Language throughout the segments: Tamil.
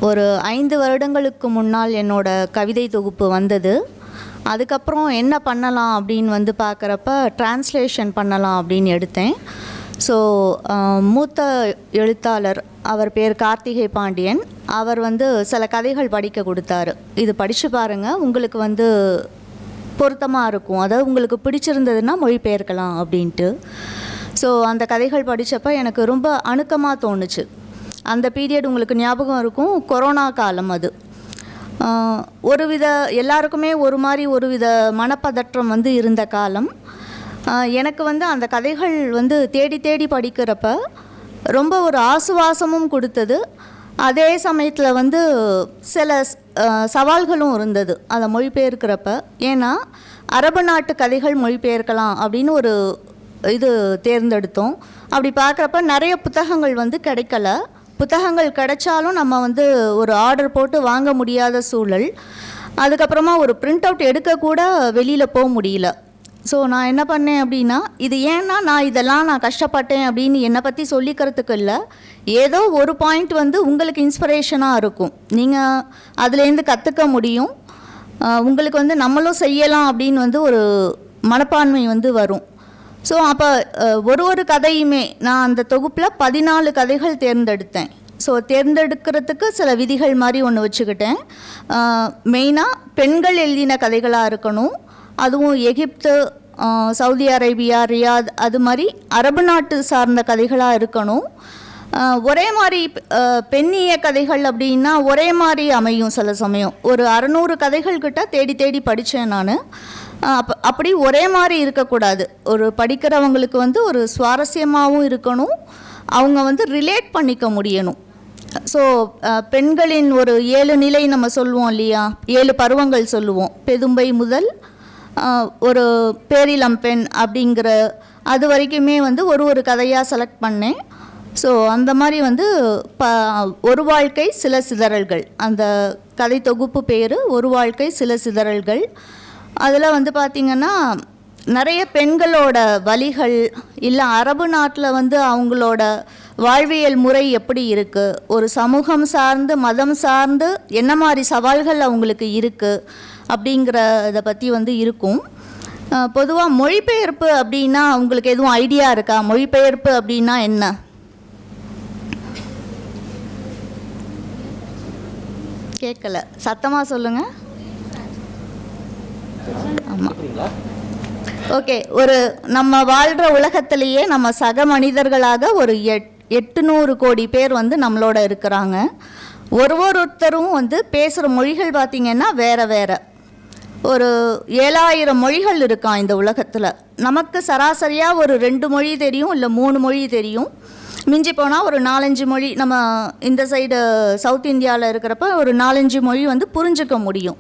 ஒரு 5 வருடங்களுக்கு முன்னால் என்னோட கவிதை தொகுப்பு வந்தது. அதுக்கப்புறம் என்ன பண்ணலாம் அப்படின்னு வந்து பார்க்குறப்ப டிரான்ஸ்லேஷன் பண்ணலாம் அப்படின்னு எடுத்தேன். ஸோ மூத்த எழுத்தாளர், அவர் பேர் கார்த்திகை பாண்டியன், அவர் வந்து சில கதைகள் படிக்க கொடுத்தாரு. இது படித்து பாருங்கள், உங்களுக்கு வந்து பொருத்தமாக இருக்கும், அதாவது உங்களுக்கு பிடிச்சிருந்ததுன்னா மொழிபெயர்க்கலாம் அப்படின்ட்டு. ஸோ அந்த கதைகள் படித்தப்போ எனக்கு ரொம்ப அணுக்கமாக தோணுச்சு. அந்த பீரியட் உங்களுக்கு ஞாபகம் இருக்கும், கொரோனா காலம் அது. எல்லாருக்குமே ஒரு வித மனப்பதற்றம் வந்து இருந்த காலம். எனக்கு வந்து அந்த கதைகள் வந்து தேடி தேடி படிக்கிறப்ப ரொம்ப ஒரு ஆசுவாசமும் கொடுத்தது. அதே சமயத்தில் வந்து சில சவால்களும் இருந்தது அதை மொழிபெயர்க்கிறப்ப. ஏன்னா அரபு நாட்டு கதைகள் மொழிபெயர்க்கலாம் அப்படின்னு ஒரு இது தேர்ந்தெடுத்தோம். அப்படி பார்க்குறப்ப நிறைய புத்தகங்கள் வந்து கிடைக்கல. புத்தகங்கள் கிடைச்சாலும் நம்ம வந்து ஒரு ஆர்டர் போட்டு வாங்க முடியாத சூழல். அதுக்கப்புறமா ஒரு பிரிண்ட் அவுட் எடுக்கக்கூட வெளியில் போக முடியல. ஸோ நான் என்ன பண்ணேன் அப்படின்னா, இது ஏன்னா நான் கஷ்டப்பட்டேன் அப்படின்னு என்னை பற்றி சொல்லிக்கிறதுக்கு இல்லை, ஏதோ ஒரு பாயிண்ட் வந்து உங்களுக்கு இன்ஸ்பிரேஷனாக இருக்கும், நீங்கள் அதுலேருந்து கற்றுக்க முடியும், உங்களுக்கு வந்து நம்மளும் செய்யலாம் அப்படின்னு வந்து ஒரு மனப்பான்மை வந்து வரும். ஸோ அப்போ ஒரு கதையுமே நான் அந்த தொகுப்பில் 14 கதைகள் தேர்ந்தெடுத்தேன். ஸோ தேர்ந்தெடுக்கிறதுக்கு சில விதிகள் மாதிரி ஒன்று வச்சுக்கிட்டேன். மெயினாக பெண்கள் எழுதின கதைகளாக இருக்கணும், அதுவும் எகிப்து, சவுதி அரேபியா, ரியாத், அது மாதிரி அரபு நாட்டு சார்ந்த கதைகளாக இருக்கணும். ஒரே மாதிரி பெண்ணிய கதைகள் அப்படின்னா ஒரே மாதிரி அமையும். சில சமயம் ஒரு 600 கதைகள் கிட்ட தேடி தேடி படித்தேன் நான். அப்படி ஒரே மாதிரி இருக்கக்கூடாது. ஒரு படிக்கிறவங்களுக்கு வந்து ஒரு சுவாரஸ்யமாகவும் இருக்கணும், அவங்க வந்து ரிலேட் பண்ணிக்க முடியணும். ஸோ பெண்களின் ஒரு 7 நிலை நம்ம சொல்லுவோம் இல்லையா, 7 பருவங்கள் சொல்லுவோம். பெதும்பை முதல் ஒரு பேரிளம் பெண் அப்படிங்கிற அது வரைக்குமே வந்து ஒரு கதையாக செலக்ட் பண்ணேன். ஸோ அந்த மாதிரி வந்து ஒரு வாழ்க்கை சில சிதறல்கள், அந்த கதை தொகுப்பு பேர் ஒரு வாழ்க்கை சில சிதறல்கள். அதில் வந்து பார்த்திங்கன்னா நிறைய பெண்களோட வலிகள், இல்லை அரபு நாட்டில் வந்து அவங்களோட வாழ்வியல் முறை எப்படி இருக்குது, ஒரு சமூகம் சார்ந்து மதம் சார்ந்து என்ன மாதிரி சவால்கள் அவங்களுக்கு இருக்குது அப்படிங்கிறத பற்றி வந்து இருக்கும். பொதுவாக மொழிபெயர்ப்பு அப்படின்னா உங்களுக்கு எதுவும் ஐடியா இருக்கா? மொழிபெயர்ப்பு அப்படின்னா என்ன? கேட்கல, சத்தமாக சொல்லுங்கள். ஆமாம், ஓகே. நம்ம வாழ்கிற உலகத்திலேயே நம்ம சக மனிதர்களாக ஒரு 800 கோடி பேர் வந்து நம்மளோட இருக்கிறாங்க. ஒருத்தரும் வந்து பேசுகிற மொழிகள் பார்த்திங்கன்னா வேறு ஒரு 7000 மொழிகள் இருக்கான் இந்த உலகத்தில். நமக்கு சராசரியாக ஒரு 2 மொழி தெரியும், இல்லை 3 மொழி தெரியும். மிஞ்சி போனால் ஒரு 4-5 மொழி, நம்ம இந்த சைடு சவுத் இந்தியாவில் இருக்கிறப்ப ஒரு 4-5 மொழி வந்து புரிஞ்சிக்க முடியும்.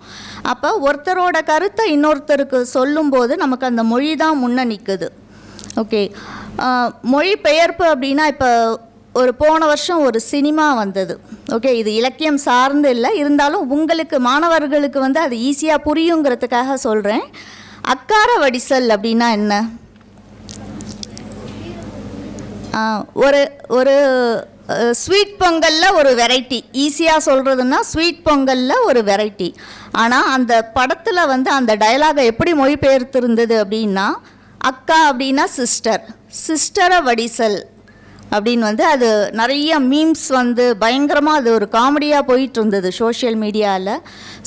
அப்போ ஒருத்தரோட கருத்தை இன்னொருத்தருக்கு சொல்லும்போது நமக்கு அந்த மொழி தான் முன்ன நிற்குது. ஓகே, மொழி பெயர்ப்பு அப்படின்னா இப்போ போன வருஷம் ஒரு சினிமா வந்தது. ஓகே, இது இலக்கியம் சார்ந்து இல்லை, இருந்தாலும் உங்களுக்கு மாணவர்களுக்கு வந்து அது ஈஸியாக புரியுங்கிறதுக்காக சொல்கிறேன். அக்கார வடிசல் அப்படின்னா என்ன? ஒரு ஸ்வீட் பொங்கலில் ஒரு வெரைட்டி, ஈஸியாக சொல்கிறதுன்னா ஸ்வீட் பொங்கலில் ஒரு வெரைட்டி. ஆனால் அந்த படத்தில் வந்து அந்த டயலாகை எப்படி மொழிபெயர்த்திருந்தது அப்படின்னா, அக்கா அப்படின்னா சிஸ்டரை வடிசல் அப்படின்னு வந்து அது நிறைய மீம்ஸ் வந்து பயங்கரமாக அது ஒரு காமெடியாக போயிட்டு இருந்தது சோஷியல் மீடியாவில்.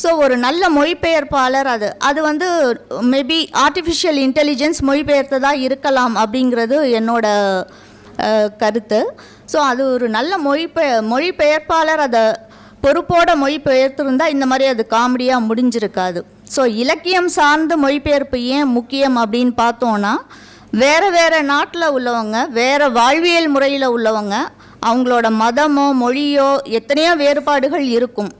ஸோ ஒரு நல்ல மொழிபெயர்ப்பாளர் அது வந்து மேபி ஆர்டிஃபிஷியல் இன்டெலிஜென்ஸ் மொழிபெயர்த்ததாக இருக்கலாம் அப்படிங்கிறது என்னோட கருத்து. ஸோ அது ஒரு நல்ல மொழிபெயர்ப்பாளர் அதை பொறுப்போட மொழிபெயர்த்திருந்தால் இந்த மாதிரி அது காமெடியாக முடிஞ்சிருக்காது. ஸோ இலக்கியம் சார்ந்த மொழிபெயர்ப்பு ஏன் முக்கியம் அப்படின்னு பார்த்தோன்னா, வேறு நாட்டில் உள்ளவங்க, வேறு வாழ்வியல் முறையில் உள்ளவங்க, அவங்களோட மதமோ மொழியோ எத்தனையோ வேறுபாடுகள் இருக்கும்.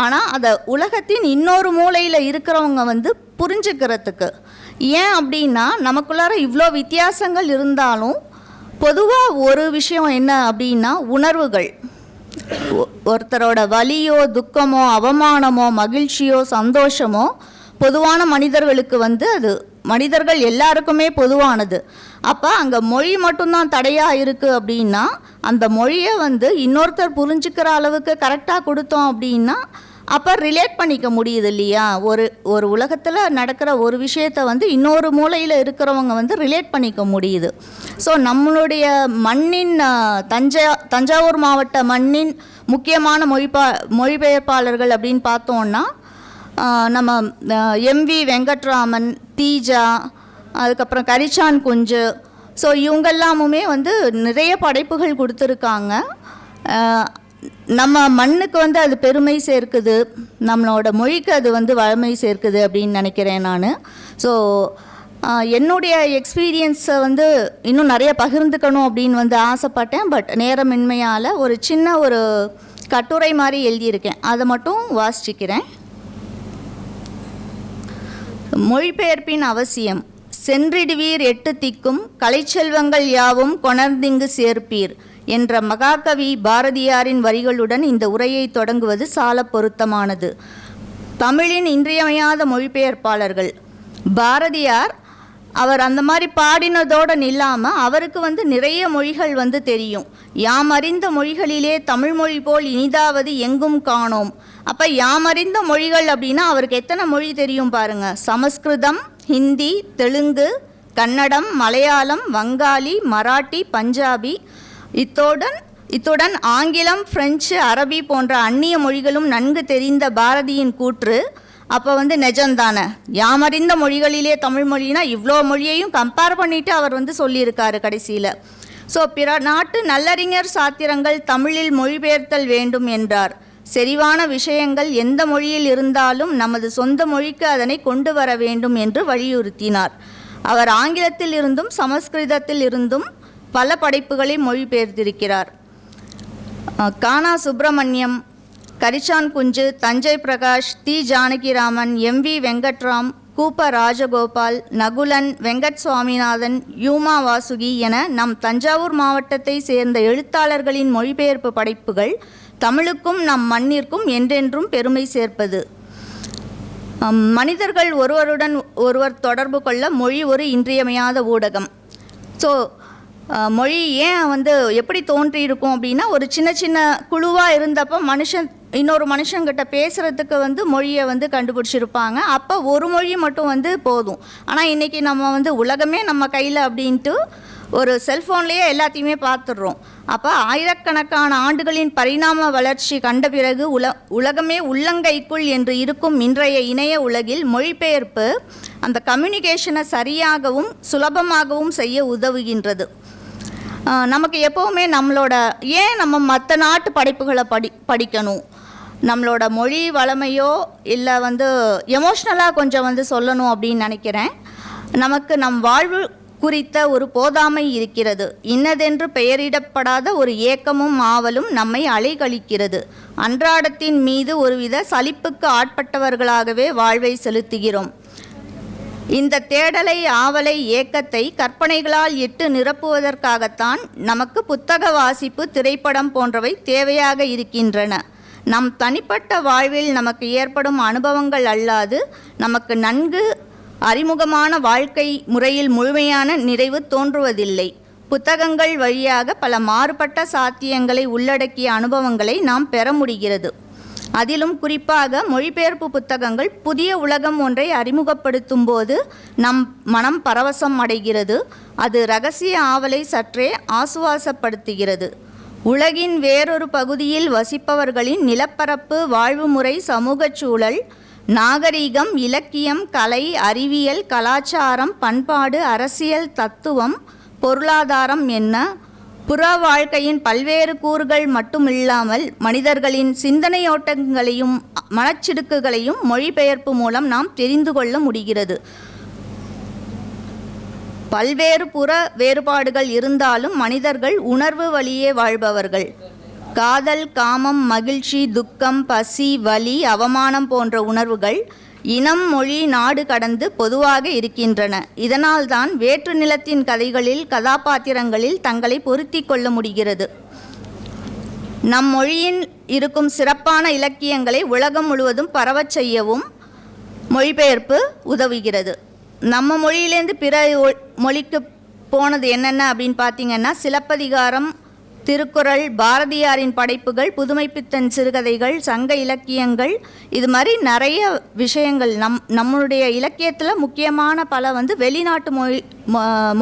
ஆனால் அதை உலகத்தின் இன்னொரு மூலையில் இருக்கிறவங்க வந்து புரிஞ்சுக்கிறதுக்கு. ஏன் அப்படின்னா, நமக்குள்ளார இவ்வளோ வித்தியாசங்கள் இருந்தாலும் பொதுவாக ஒரு விஷயம் என்ன அப்படின்னா உணர்வுகள். ஒருத்தரோட வலியோ துக்கமோ அவமானமோ மகிழ்ச்சியோ சந்தோஷமோ பொதுவான மனிதர்களுக்கு வந்து அது மனிதர்கள் எல்லாருக்குமே பொதுவானது. அப்போ அங்கே மொழி மட்டும்தான் தடையாக இருக்குது அப்படின்னா அந்த மொழியை வந்து இன்னொருத்தர் புரிஞ்சுக்கிற அளவுக்கு கரெக்டாக கொடுத்தோம் அப்படின்னா அப்போ ரிலேட் பண்ணிக்க முடியுது இல்லையா? ஒரு உலகத்தில் நடக்கிற ஒரு விஷயத்தை வந்து இன்னொரு மூலையில் இருக்கிறவங்க வந்து ரிலேட் பண்ணிக்க முடியுது. ஸோ நம்மளுடைய மண்ணின் தஞ்சாவூர் மாவட்ட மண்ணின் முக்கியமான மொழிபெயர்ப்பாளர்கள் அப்படின்னு பார்த்தோன்னா நம்ம எம்வி வெங்கட்ராமன், தீஜா, அதுக்கப்புறம் கரிச்சான் குஞ்சு, ஸோ இவங்கெல்லாமுமே வந்து நிறைய படைப்புகள் கொடுத்துருக்காங்க. நம்ம மண்ணுக்கு வந்து அது பெருமை சேர்க்குது, நம்மளோட மொழிக்கு அது வந்து வளமை சேர்க்குது அப்படின்னு நினைக்கிறேன் நான். ஸோ என்னுடைய எக்ஸ்பீரியன்ஸை வந்து இன்னும் நிறைய பகிர்ந்துக்கணும் அப்படின்னு வந்து ஆசைப்பட்டேன். பட் நேரமின்மையால் ஒரு சின்ன ஒரு கட்டுரை மாதிரி எழுதியிருக்கேன், அதை மட்டும் வாசிக்கிறேன். மொழிபெயர்ப்பின் அவசியம். சென்றிடுவீர் எட்டு திக்கும் கலைச்செல்வங்கள் யாவும் கொணர்ந்திங்கு சேர்ப்பீர் என்ற மகாகவி பாரதியாரின் வரிகளுடன் இந்த உரையை தொடங்குவது சால பொருத்தமானது. தமிழின் இன்றியமையாத மொழிபெயர்ப்பாளர்கள் பாரதியார். அவர் அந்த மாதிரி பாடினதோடு நில்லாமல் அவருக்கு வந்து நிறைய மொழிகள் வந்து தெரியும். யாம் அறிந்த மொழிகளிலே தமிழ் மொழி போல் இனிதாவது எங்கும் காணோம். அப்போ யாம் அறிந்த மொழிகள் அப்படின்னா அவருக்கு எத்தனை மொழி தெரியும் பாருங்கள். சமஸ்கிருதம், ஹிந்தி, தெலுங்கு, கன்னடம், மலையாளம், வங்காளி, மராட்டி, பஞ்சாபி, இத்துடன் ஆங்கிலம், பிரெஞ்சு, அரபி போன்ற அந்நிய மொழிகளும் நன்கு தெரிந்த பாரதியின் கூற்று அப்போ வந்து நிஜம்தானே. யாமறிந்த மொழிகளிலே தமிழ் மொழினா இவ்வளோ மொழியையும் கம்பேர் பண்ணிவிட்டு அவர் வந்து சொல்லியிருக்காரு கடைசியில். ஸோ பிற நாட்டு நல்லறிஞர் சாத்திரங்கள் தமிழில் மொழிபெயர்த்தல் வேண்டும் என்றார். செறிவான விஷயங்கள் எந்த மொழியில் இருந்தாலும் நமது சொந்த மொழிக்கு அதனை கொண்டு வர வேண்டும் என்று வலியுறுத்தினார். அவர் ஆங்கிலத்தில் இருந்தும் சமஸ்கிருதத்தில் இருந்தும் பல படைப்புகளை மொழிபெயர்த்திருக்கிறார். கானா சுப்பிரமணியம், கரிச்சான் குஞ்சு, தஞ்சை பிரகாஷ், தி ஜானகிராமன், எம்வி வெங்கட்ராம், கூப்ப ராஜகோபால், நகுலன், வெங்கட் சுவாமிநாதன், யூமா வாசுகி என நம் தஞ்சாவூர் மாவட்டத்தை சேர்ந்த எழுத்தாளர்களின் மொழிபெயர்ப்பு படைப்புகள் தமிழுக்கும் நம் மண்ணிற்கும் என்றென்றும் பெருமை சேர்ப்பது. மனிதர்கள் ஒருவருடன் ஒருவர் தொடர்பு கொள்ள மொழி ஒரு இன்றியமையாத ஊடகம். ஸோ மொழி ஏன் வந்து எப்படி தோன்றியிருக்கும் அப்படின்னா ஒரு சின்ன சின்ன குழுவாக இருந்தப்போ இன்னொரு மனுஷங்கிட்ட பேசுகிறதுக்கு வந்து மொழியை வந்து கண்டுபிடிச்சிருப்பாங்க. அப்போ ஒரு மொழி மட்டும் வந்து போதும். ஆனால் இன்றைக்கி நம்ம வந்து உலகமே நம்ம கையில் அப்படின்ட்டு ஒரு செல்ஃபோன்லேயே எல்லாத்தையுமே பார்த்துடுறோம். அப்போ ஆயிரக்கணக்கான ஆண்டுகளின் பரிணாம வளர்ச்சி கண்ட பிறகு உலகமே உள்ளங்கைக்குள் என்று இருக்கும் இன்றைய இணைய உலகில் மொழிபெயர்ப்பு அந்த கம்யூனிகேஷனை சரியாகவும் சுலபமாகவும் செய்ய உதவுகின்றது. நமக்கு எப்போவுமே நம்ம மற்ற நாட்டு படைப்புகளை படிக்கணும். நம்மளோட மொழி வளமையோ இல்லை வந்து எமோஷ்னலாக கொஞ்சம் வந்து சொல்லணும் அப்படின்னு நினைக்கிறேன். நமக்கு நம் வாழ்வு குறித்த ஒரு போதாமை இருக்கிறது. இன்னதென்று பெயரிடப்படாத ஒரு ஏக்கமும் ஆவலும் நம்மை அலைகழிக்கிறது. அன்றாடத்தின் மீது ஒருவித சலிப்புக்கு ஆட்பட்டவர்களாகவே வாழ்வை செலுத்துகிறோம். இந்த தேடலை, ஆவலை, ஏக்கத்தை கற்பனைகளால் இட்டு நிரப்புவதற்காகத்தான் நமக்கு புத்தக வாசிப்பு, திரைப்படம் போன்றவை தேவையாக இருக்கின்றன. நம் தனிப்பட்ட வாழ்வில் நமக்கு ஏற்படும் அனுபவங்கள் அல்லாது நமக்கு நன்கு அறிமுகமான வாழ்க்கை முறையில் முழுமையான நிறைவு தோன்றுவதில்லை. புத்தகங்கள் வழியாக பல மாறுபட்ட சாத்தியங்களை உள்ளடக்கிய அனுபவங்களை நாம் பெற முடிகிறது. அதிலும் குறிப்பாக மொழிபெயர்ப்பு புத்தகங்கள் புதிய உலகம் ஒன்றை அறிமுகப்படுத்தும் போது நம் மனம் பரவசம் அடைகிறது. அது இரகசிய ஆவலை சற்றே ஆசுவாசப்படுத்துகிறது. உலகின் வேறொரு பகுதியில் வசிப்பவர்களின் நிலப்பரப்பு, வாழ்வுமுறை, சமூகச் சூழல், நாகரிகம், இலக்கியம், கலை, அறிவியல், கலாச்சாரம், பண்பாடு, அரசியல், தத்துவம், பொருளாதாரம் என்ன புற வாழ்க்கையின் பல்வேறு கூறுகள் மட்டுமில்லாமல் மனிதர்களின் சிந்தனையோட்டங்களையும் மனச்சிடுக்குகளையும் மொழிபெயர்ப்பு மூலம் நாம் தெரிந்து கொள்ள முடிகிறது. பல்வேறு புற வேறுபாடுகள் இருந்தாலும் மனிதர்கள் உணர்வு வழியே வாழ்பவர்கள். காதல், காமம், மகிழ்ச்சி, துக்கம், பசி, வலி, அவமானம் போன்ற உணர்வுகள் இனம், மொழி, நாடு கடந்து பொதுவாக இருக்கின்றன. இதனால்தான் வேற்று நிலத்தின் கதைகளில் கதாபாத்திரங்களில் தங்களை பொருத்தி கொள்ள முடிகிறது. நம் மொழியின் இருக்கும் சிறப்பான இலக்கியங்களை உலகம் முழுவதும் பரவச் செய்யவும் மொழிபெயர்ப்பு உதவுகிறது. நம்ம மொழியிலேருந்து பிற மொழிக்கு போனது என்னென்ன அப்படின்னு பார்த்தீங்கன்னா சிலப்பதிகாரம், திருக்குறள், பாரதியாரின் படைப்புகள், புதுமைப்பித்தன் சிறுகதைகள், சங்க இலக்கியங்கள், இது மாதிரி நிறைய விஷயங்கள் நம்மளுடைய இலக்கியத்தில் முக்கியமான பல வந்து வெளிநாட்டு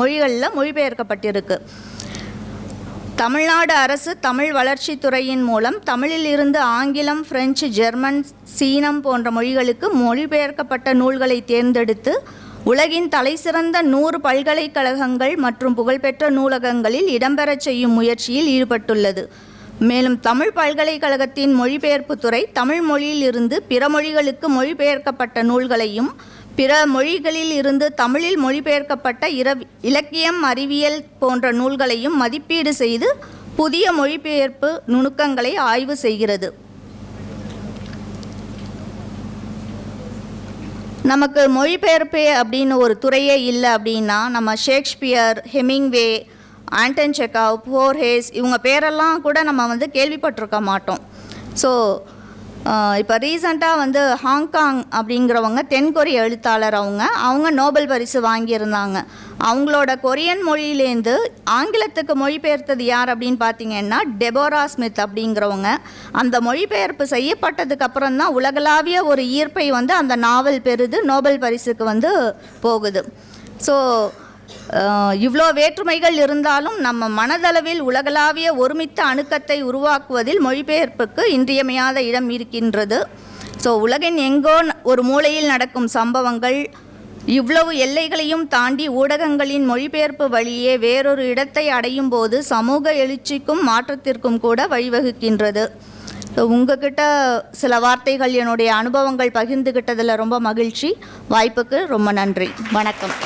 மொழிகளில் மொழிபெயர்க்கப்பட்டிருக்கு. தமிழ்நாடு அரசு தமிழ் வளர்ச்சித்துறையின் மூலம் தமிழில் இருந்து ஆங்கிலம், பிரெஞ்சு, ஜெர்மன், சீனம் போன்ற மொழிகளுக்கு மொழிபெயர்க்கப்பட்ட நூல்களை தேர்ந்தெடுத்து உலகின் தலைசிறந்த 100 பல்கலைக்கழகங்கள் மற்றும் புகழ்பெற்ற நூலகங்களில் இடம்பெறச் செய்யும் முயற்சியில் ஈடுபட்டுள்ளது. மேலும் தமிழ் பல்கலைக்கழகத்தின் மொழிபெயர்ப்பு துறை தமிழ் மொழியில் இருந்து பிற மொழிகளுக்கு மொழிபெயர்க்கப்பட்ட நூல்களையும் பிற மொழிகளில் இருந்து தமிழில் மொழிபெயர்க்கப்பட்ட இலக்கியம், அறிவியல் போன்ற நூல்களையும் மதிப்பீடு செய்து புதிய மொழிபெயர்ப்பு நுணுக்கங்களை ஆய்வு செய்கிறது. நமக்கு மொழிபெயர்ப்பு அப்படின்னு ஒரு துறையே இல்லை அப்படின்னா நம்ம ஷேக்ஸ்பியர், ஹெமிங்வே, ஆண்டன் செக்காவ், போர்ஹேஸ் இவங்க பேரெல்லாம் கூட நம்ம வந்து கேள்விப்பட்டிருக்க மாட்டோம். ஸோ இப்போ ரீசண்டாக வந்து ஹாங்காங் அப்படிங்கிறவங்க தென்கொரிய எழுத்தாளர் அவங்க நோபல் பரிசு வாங்கியிருந்தாங்க. அவங்களோட கொரியன் மொழியிலேருந்து ஆங்கிலத்துக்கு மொழிபெயர்த்தது யார் அப்படின்னு பார்த்தீங்கன்னா டெபோரா ஸ்மித் அப்படிங்கிறவங்க. அந்த மொழிபெயர்ப்பு செய்யப்பட்டதுக்கு அப்புறம் தான் உலகளாவிய ஒரு ஈர்ப்பை வந்து அந்த நாவல் பெறுது, நோபல் பரிசுக்கு வந்து போகுது. ஸோ இவ்வளோ வேற்றுமைகள் இருந்தாலும் நம்ம மனதளவில் உலகளாவிய ஒருமித்த அணுக்கத்தை உருவாக்குவதில் மொழிபெயர்ப்புக்கு இன்றியமையாத இடம் இருக்கின்றது. ஸோ உலகின் எங்கோ ஒரு மூலையில் நடக்கும் சம்பவங்கள் இவ்வளவு எல்லைகளையும் தாண்டி ஊடகங்களின் மொழிபெயர்ப்பு வழியே வேறொரு இடத்தை அடையும் போது சமூக எழுச்சிக்கும் மாற்றத்திற்கும் கூட வழிவகுக்கின்றது. ஸோ உங்ககிட்ட சில வார்த்தைகள் என்னுடைய அனுபவங்கள் பகிர்ந்துக்கிட்டதில் ரொம்ப மகிழ்ச்சி. வாய்ப்புக்கு ரொம்ப நன்றி. வணக்கம்.